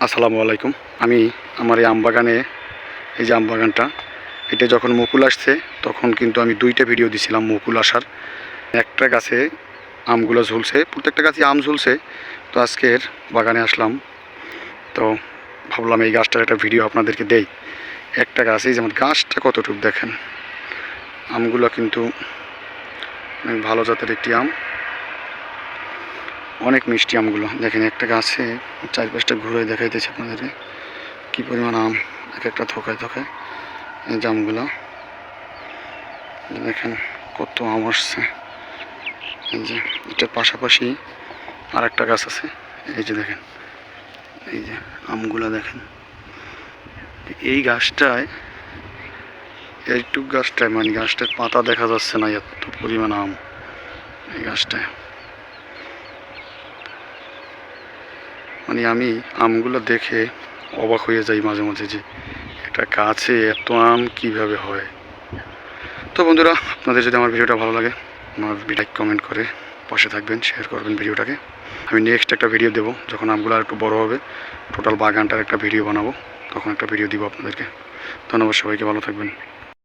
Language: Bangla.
আসসালামু আলাইকুম। আমি আমার এই আম বাগানে, এই যে আম বাগানটা, এটা যখন মুকুল আসছে তখন কিন্তু আমি 2টা ভিডিও দিছিলাম মুকুল আসার। একটা গাছে আমগুলো ঝুলছে, প্রত্যেকটা গাছে আম ঝুলছে। তো আজকের বাগানে আসলাম, তো ভাবলাম এই গাছটার একটা ভিডিও আপনাদেরকে দেই। একটা গাছেই যেমন গাছটা কতটুকু দেখেন, আমগুলো কিন্তু অনেক ভালো জাতের একটি আম, অনেক মিষ্টি আমগুলো দেখেন। একটা গাছে 4-5টা ঘুরে দেখাইতেছে আপনাদেরকে কী পরিমাণ আম, এক একটা থোকায় থোকায় এই জামগুলো দেখেন কত আম আসছে। এই যে এটার পাশাপাশি আর একটা গাছ আছে, এই যে দেখেন, এই যে আমগুলো দেখেন। এই গাছটায়, এইটুক গাছটায় মানে গাছটার পাতা দেখা যাচ্ছে না, এত পরিমাণ আম এই গাছটায়। মানে আমি আমগুলো দেখে অবাক হয়ে যাই মাঝে মাঝে যে একটা গাছে এত আম কিভাবে হয়। তো বন্ধুরা, আপনাদের যদি আমার ভিডিওটা ভালো লাগে, আমার লাইক কমেন্ট করে পাশে থাকবেন, শেয়ার করবেন ভিডিওটাকে। আমি নেক্সট একটা ভিডিও দেবো যখন আমগুলো আর একটু বড় হবে, টোটাল বাগানটার একটা ভিডিও বানাবো, তখন একটা ভিডিও দিব আপনাদেরকে। ধন্যবাদ, সবাইকে ভালো থাকবেন।